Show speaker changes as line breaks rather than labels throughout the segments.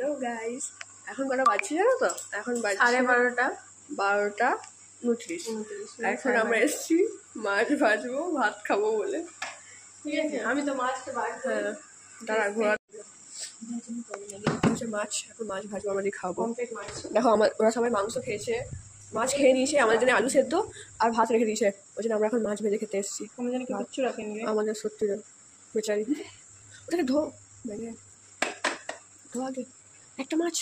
Hello guys, এখন কটা বাজছে জানো তো? এখন বাজছে 12:29। এখন আমরা এসেছি মাছ ভাজবো, ভাত খাবো বলে। ঠিক আছে, আমি তো মাছটা ভাজবো। হ্যাঁ, দাঁড়া ঘোরা মাছ, এখন মাছ ভাজবো, আমরা খাবো। দেখো ওরা সবাই মাংস খেয়েছে, মাছ খেয়ে নিয়েছে, আমাদের জন্য আলু সেদ্ধ আর ভাত রেখে দিয়েছে। ওই জন্য আমরা এখন মাছ ভেজে খেতে এসেছি। আমাদের সত্যি বেচারি, ওটাকে ধো আগে একটা মাছ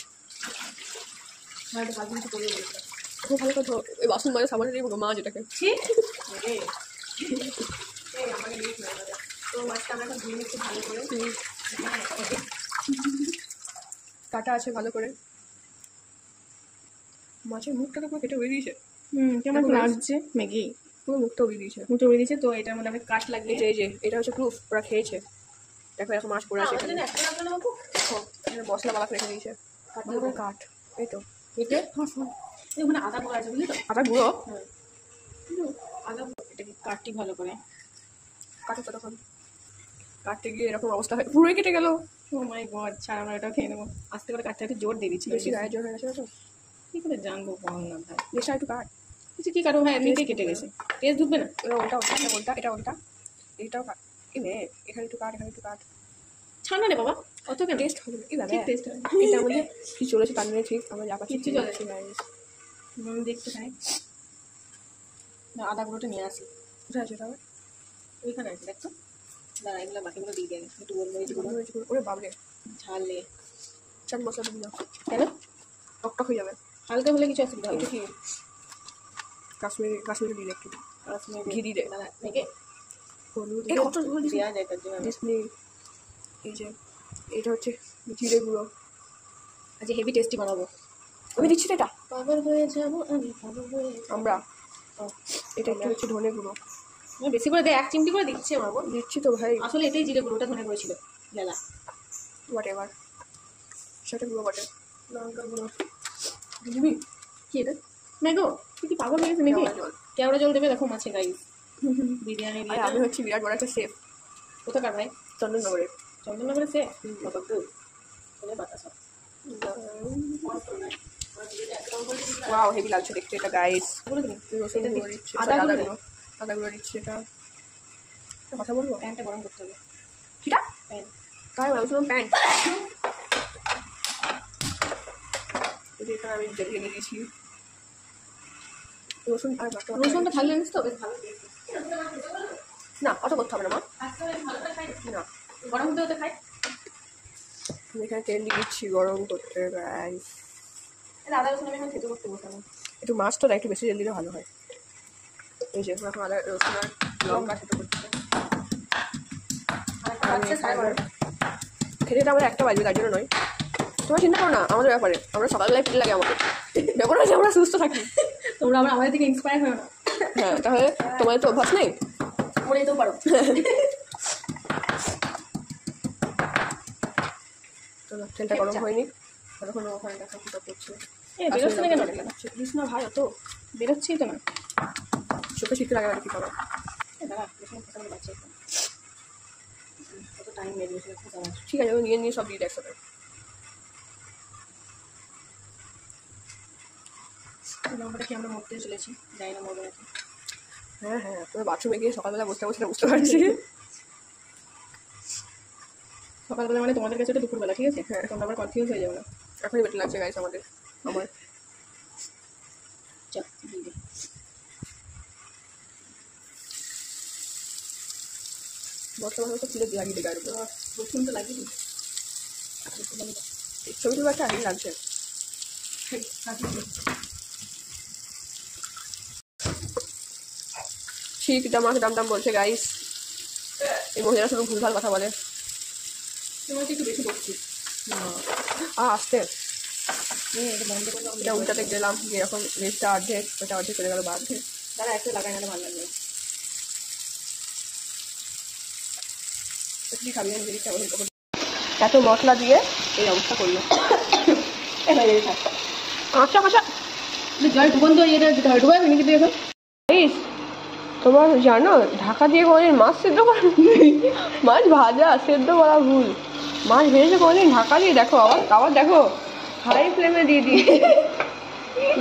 খুব ভালো কথা। ওই বাসন মাঝে সাবান দিয়ে মাছ এটাকে কাটা আছে ভালো করে। মাছের মুখটা পুরো কেটে উড়িয়ে দিয়েছে।
কেমন লাগছে ম্যাগি?
পুরো মুখটা উড়িয়ে দিয়েছে,
তো এটার মধ্যে আমি কাট লাগিয়েছে।
এই যে এটা হচ্ছে প্রুফ, ওরা খেয়েছে। দেখো এখন মাছ পড়ে আছে, মশলা বালা রেখে দিয়েছে। কাঠ এই তো
কেটে ওখানে আদা গুঁড়ো আছে, বুঝলি তো?
আদা গুঁড়ো,
আদা এটাকে কাটটি ভালো করে
কাটো তো। তখন কাটতে গিয়ে এরকম অবস্থা হয়, পুরোই কেটে গেল।
ও মাই গড, ছাড়, আমরা এটাও খেয়ে নেবো। আস্তে করে কাটতে একটু জোর দিয়ে দিচ্ছি।
বেশি গায়ে জোর হয়ে গেছে তো,
কি করে জানবো? বল না ভাই,
বেশি একটু কাট।
কিছু কি কাটো ভাই, এমনিতেই কেটে গেছে, টেস্ট ঢুকবে না।
ওটা এটাও কাট। এখানে একটু কাট, এখানে একটু কাট।
ছাড় না রে বাবা, অত কেন?
টেস্ট হবে
ঠিক টেস্ট হবে।
এটা আমাদের কি চলেছে তার নিয়ে, ঠিক আমরা যা পাচ্ছি
কিচ্ছু চলেছে। আমি দেখতে চাই না, আদা গুঁড়োটা নিয়ে আসি।
কোথায় আছে এটা?
ওইখানে আছে, দেখতো। দাঁড়া, এগুলো বাকিগুলো দিয়ে দেয় একটু। গোলমরিচ গুঁড়ো,
ওরে বাবরে,
ঝাল লে
চাট মশলা দিবি না
কেন?
টকটক হয়ে যাবে।
হালকা হলে কিছু অসুবিধা হবে?
এটা কি কাশ্মীরি দিলে একটু ঘি দিয়ে দে।
দাঁড়া, দেখে
হলুদ
কত দেওয়া যায় তার জন্য।
এই যে এটা হচ্ছে জিরে গুঁড়ো।
আচ্ছা, হেভি টেস্টি বানাবো।
আমি দিচ্ছি তো এটা,
পাগল হয়ে যাবো আমি, পাগল হয়ে
আমরা। এটা একটু হচ্ছে ধনে গুঁড়ো,
বেশি করে দেয়, 1 চিমটি করে দিচ্ছে আমার বোন।
দিচ্ছি তো ভাই।
আসলে এটাই জিরে গুঁড়োটা ধনে গুঁড়ো ছিল। লেলা
হোয়াট এভার, সেটা গুঁড়ো বটে। লঙ্কা গুঁড়ো দিবি?
কি এটা? ম্যাগো, তুই কি পাগল হয়ে গেছে নাকি? কেওড়া জল দেবে দেখো মাছে, গাইস। বিরিয়ানি দিয়ে
আমি হচ্ছে বিরাট বড় একটা শেফ।
কোথাকার ভাই?
চন্দননগরে।
চন্দননগরে শেফ? কত দূর? বাতাস।
ওয়াও, হেভি লাগছে দেখতে এটা গাইস।
রসুন গুঁড়ো
দিচ্ছে, আদা গুঁড়ো দিচ্ছে। এটা কথা বলবো,
প্যানটা গরম করতে হবে।
কিটা
প্যান
তাই বলছিলাম, প্যান্ট। এটা আমি জেলে দিয়েছি রসুন আর বাটা।
রসুনটা থাকলে জানিস তো বেশ ভালো।
না, অত করতে হবে না মা, না
গরম হতে হতে খাই।
আমি এখানে তেল দিয়ে দিচ্ছি গরম করতে গাইস।
আদা রসুন আমি এখন খেতে করতে বসাবো।
একটু মাছটা একটু বেশি তেল দিলে ভালো হয়। এই যে এখন আদা রসুন আর লঙ্কা সেটা করতে খেতে আমাদের 1টা বাজবে, তার জন্য নয়। তোমরা চিন্তা করো না আমাদের ব্যাপারে, আমরা সকালবেলায় ফিরে লাগে আমাদের ব্যাপার আছে, আমরা সুস্থ থাকি।
তোমরা আবার আমাদের থেকে ইন্সপায়ার হও না।
হ্যাঁ, তাহলে তোমাদের তো অভ্যাস নেই,
করেই তো পারো।
তেলটা গরম হয়নি, তখন ওখানে দেখা ফুটা করছে।
বেরোচ্ছে না কেন?
দিস না ভাই, অত
বেরোচ্ছেই তো না,
চোখে শিখতে লাগে আর কি করো।
দাঁড়া, বাচ্চা কত টাইম লেগে গেছে।
ঠিক আছে, নিয়ে সব দিয়ে দেয় একসাথে।
লঙ্কাটা কি আমরা মরতে চলেছি, যাই না মরবে নাকি?
হ্যাঁ, তুমি বাথরুমে গিয়ে সকালবেলা বসতে বুঝতে পারছি।
সকালবেলা মানে তোমাদের কাছে ওটা দুপুরবেলা, ঠিক আছে? হ্যাঁ, তোমরা আবার কনফিউজ হয়ে যাবে না।
এখনই বেটার লাগছে গাইস আমার
চল দিয়ে দে।
মশলা তো তুলে দিয়ে লাগিয়ে গাড়ি
রসুন তো লাগিয়ে দিই,
ছবি তুলে একটা আগে লাগছে। ঠিক আমাকে দাম বলছে গাইস। এই মহিলারা শুধু ভুলভাল কথা বলে।
তোমার একটু বেশি বলছি।
আসতে
এটা বন্ধ করলাম,
এটা উল্টাতে গেলাম, যে এখন রেসটা অর্ধেক, ওটা অর্ধেক চলে গেল বাদ।
দাঁড়া, একটু লাগাই নাহলে ভালো লাগবে।
কি খাবি? এত মশলা দিয়ে এই অবস্থা করলো। আচ্ছা
জল ডুবন তো এটা দিতে হবে, ডুবাই নাকি তুই এখন?
তোমার জানো ঢাকা দিয়ে কোনোদিন মাছ সেদ্ধ করা, মাছ ভাজা সেদ্ধ করা ভুল। মাছ ভেজেছে কোনোদিন ঢাকা দিয়ে দেখো, আবার আবার দেখো হাই ফ্লেমে দিয়ে দিই,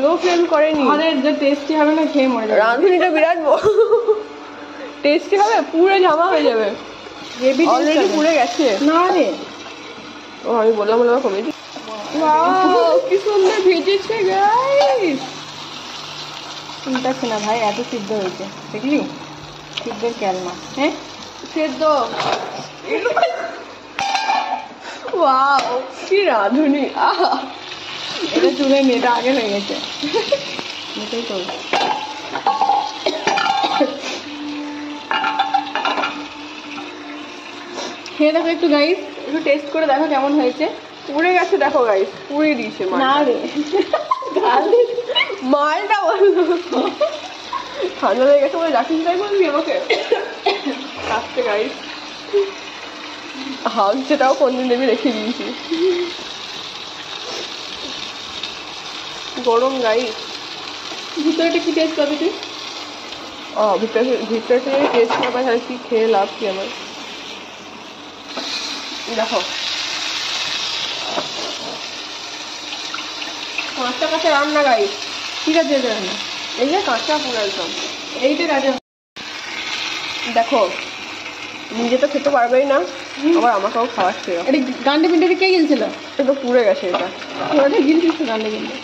লো ফ্লেম করেনি।
আরে যে টেস্টি হবে না খেয়ে মরে যাবে।
রাঁধুনিটা বিরাট টেস্টি হবে, পুরো জামা হয়ে যাবে, অলরেডি পুড়ে গেছে।
না রে,
ও আমি বললাম কমে দিই। ওয়াও কি সুন্দর ভেজেছে গাইস।
চিন্তা না ভাই, এত সিদ্ধ হয়েছে দেখলি, সিদ্ধের ক্যালমা। হ্যাঁ
সেদ্ধ। ওয়াও কি রাঁধুনি, আহা
এটা চুলে নিয়ে, এটা আগে হয়ে গেছে। এটাই তো খেয়ে দেখো একটু গাইস, একটু টেস্ট করে দেখো কেমন হয়েছে।
পুড়ে গেছে দেখো গাইস, পুড়ে দিয়েছে
না রে,
মালটা বললো ঠান্ডা লেগে গেছে বলে রাখিস, তাই বলবি আমাকে আসতে গাইস। হাল সেটাও কোনদিন দেবী রেখে দিয়েছি, গরম গাইস।
ভিতরেটা কি টেস্ট পাবি তুই?
ও ভিতরে যদি টেস্ট না পাই তাহলে কি খেয়ে লাভ কি আমার। দেখো কাঁচা কাঁচা রান্না গাইস,
ঠিক আছে রান্না,
এই যে কাঁচা পুরো একদম।
এইটা কাজে।
দেখো নিজে তো খেতে পারবেই না, আবার আমাকেও খাওয়াচ্ছে।
এটা গান্ডে পিন্ডে কে গেছিল?
এটা পুড়ে গেছে, এটা
পুরোটা গিলছিস তো গান্ডে পিন্ডে।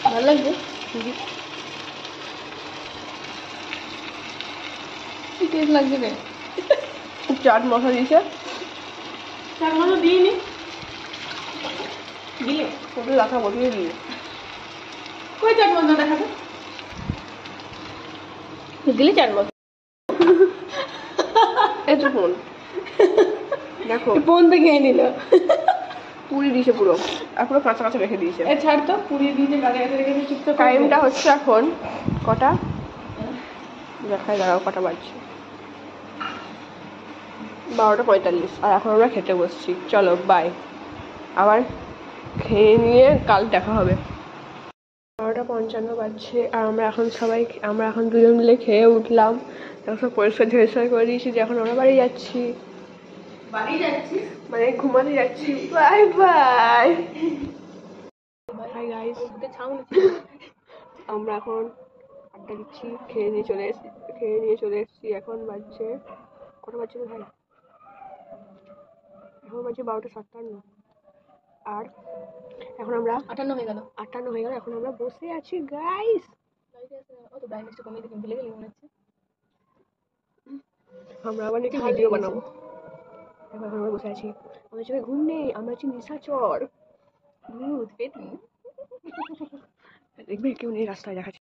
ভালো লাগছে, কি টেস্ট লাগছে রে।
চাট মশলা দিয়েছে,
চার মশলা দিইনি, দিলে
ওটা রাখা বসিয়ে দিয়ে।
কই চার মশলা দেখাবে, দিলে চার মশলা।
এই তো ফোন দেখো
ফোন থেকে খেয়ে নিল,
পুড়ে দিয়েছে পুরো, আর পুরো কাঁচা কাঁচা রেখে দিয়েছে।
এ ছাড় তো, পুড়িয়ে দিয়েছে গালে গাছে রেখে দিয়ে চুপচাপ।
টাইমটা হচ্ছে এখন কটা দেখাই, দাঁড়াও কটা বাজছে, 12:45, আর এখন আমরা খেতে বসছি। চলো বাই, আবার খেয়ে নিয়ে কাল দেখা হবে। 12:55 বাজছে, আর আমরা এখন দুজন মিলে খেয়ে উঠলাম, এখন সব পরিষ্কার ঝরিষ্কার করে দিয়েছি, যে এখন আমরা বাড়ি যাচ্ছি, মানে ঘুমাতে যাচ্ছি। বাই বাই হাই গাইস, আমরা এখন আড্ডা দিচ্ছি, খেয়ে নিয়ে চলে এসেছি। এখন বাজছে কটা বাজছে ভাই, এখন বাজছে 12:57, আর এখন আমরা
58 হয়ে গেল।
এখন আমরা বসে আছি গাইস। আমরা আবার নাকি ভিডিও বানাবো, এখন আমরা বসে আছি, আমাদের চোখে ঘুম নেই, আমরা হচ্ছি নিশাচর ভূত পেতনি। দেখবে কেউ নেই রাস্তায়, দেখাচ্ছি।